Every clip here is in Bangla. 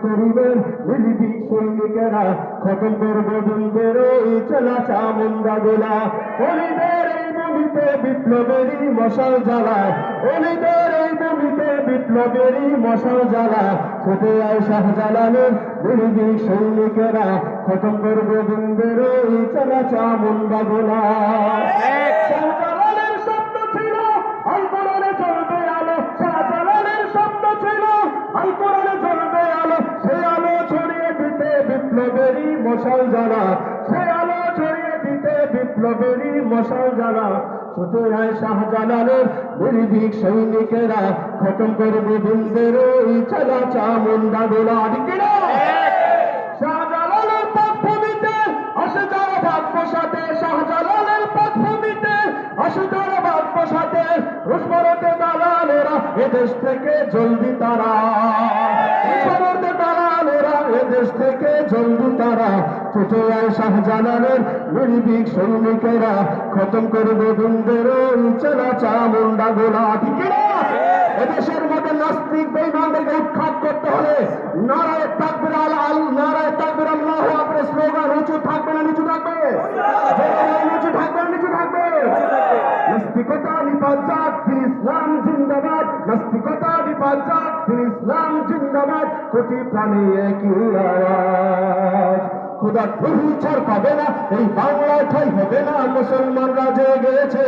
করিবেন নির্ভীক সৈনিকেরা খতম করবো বন্ধের এই চেলা চামুন্ডা গোলা অলিদের এই ভূমিতে বিপ্লবেরই মশাল জ্বালা অলিদের এই ভূমিতে বিপ্লবেরই মশাল জ্বালা ছুটে আয় শাহজালালের নির্ভীক সৈনিকেরা খতম করবো বন্ধের এই চেলা চামুন্ডা গোলা শাহজালালের স্বপ্ন ছিল আল কোরআনে চলবে আলো শাহজালালের স্বপ্ন ছিল আল কোরআনে চলবে আলো সে আলো ছড়িয়ে দিতে বিপ্লবেরই মশাল জ্বালা সে আলো ছড়িয়ে দিতে বিপ্লবেরই মশাল জ্বালা ছুটে আয় শাহজালালের নির্ভীক সৈনিকেরা খতম করবে বন্ধের ওই চেলা চামুন্ডা গোলা শাহজালালের পাক ভূমিতে আসে যারা ভাগ বসাতে শাহজালালের পাক ভূমিতে আসে যারা ভাগ বসাতে রুশমরতে দালালেরা এদেশ থেকে জলদি তারা রুশমরতে দালালেরা এদেশ থেকে জলদি তারা ছুটে আয় শাহজালালের নির্ভীক সৈনিকেরা খতম করবে বন্ধের ওই চেলা চামুন্ডা গোলা ঠিক না এদেশের মধ্যে নাস্তিক বেঈমানদেরকে উৎখাত করতে হলে নারায়ে তাকবীর নারায়ে তাকবীর আল্লাহু আকবার স্লোগান উঁচু থাকবে না নিচু থাকবে উঁচু থাকবে না নিচু থাকবে নাস্তিকতা নিপাত যাক দিন ইসলাম জিন্দাবাদ নাস্তিকতা নিপাত যাক দিন ইসলাম জিন্দাবাদ কোটি প্রাণী একই আওয়াজ খোদা প্রভু ছাড় পাবে না এই বাংলায় ঠাই হবে না মুসলমানরা জেগেছে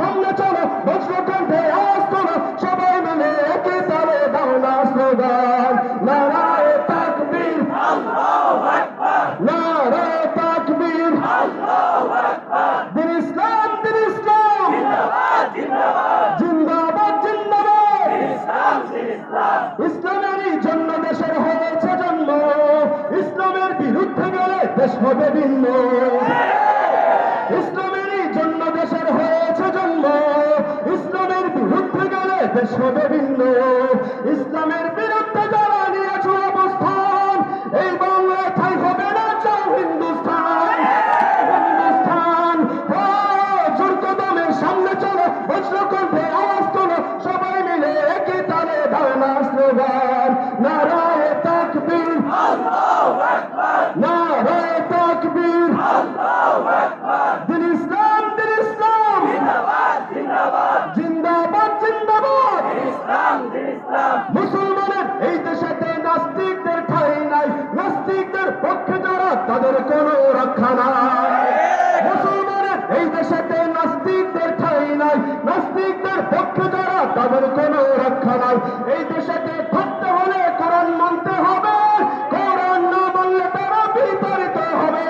সামনে চলো বজ্রকণ্ঠে আওয়াজ তোলো সবাই মিলে একই তালে দাও না স্লোগান নারায়ে তাকবীর আল্লাহু আকবার নারায়ে তাকবীর আল্লাহু আকবার দিন ইসলাম জিন্দাবাদ জিন্দাবাদ জিন্দাবাদ ইসলাম ইসলামেরই জন্য দেশের হয়েছে জন্ম ইসলামের বিরুদ্ধে গেলে দেশ হবে ভিন্ন ইসলামেরই জন্য দেশের হয়েছে জন্ম ইসলামের বিরুদ্ধে গেলে দেশ হবে ভিন্ন ইসলামের বিরুদ্ধে যারা নিয়েছে অবস্থান এই বাংলায় ঠাই হবে না চাও হিন্দুস্তান হিন্দুস্তান জোর কদমের সামনে চলো বজ্রকণ্ঠে আওয়াজ তোলো সবাই মিলে একই তালে দাও না স্লোগান নারায়ে তাকবীর আল্লাহু আকবার নারায়ে তাকবীর আল্লাহু আকবার দিন ইসলাম জিন্দাবাদ জিন্দাবাদ জিন্দাবাদ ইসলাম মুসলমানের এই দেশেতে নাস্তিকদের ঠাঁই নাই নাস্তিকদের পক্ষে যারা তাদের কোনো রক্ষা নাই মুসলমানের এই দেশেতে নাস্তিকদের ঠাঁই নাই নাস্তিকদের পক্ষে যারা তাদের কোনো রক্ষা নাই এই দেশেতে থাকতে হলে কোরআন মানতে হবে কোরআন না মানলে তারা বিতাড়িত হবে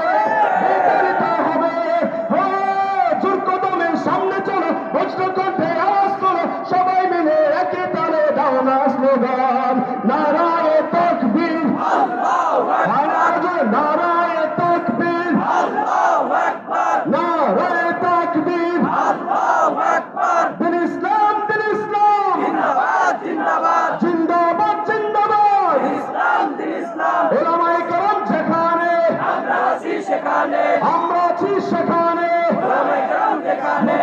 জোর কদমের সামনে চলো বজ্রকণ্ঠে আওয়াজ তোলো সবাই মিলে একই তালে দাও না স্লোগান নারায়ে তাকবীর আল্লাহু আকবার নারায়ে তাকবীর আল্লাহু আকবার নারায়ে তাকবীর আল্লাহু আকবার দিন ইসলাম জিন্দাবাদ জিন্দাবাদ জিন্দাবাদ ইসলাম উলামায়ে কেরাম যেখানে আমরা আছি সেখানে উলামায়ে কেরাম যেখানে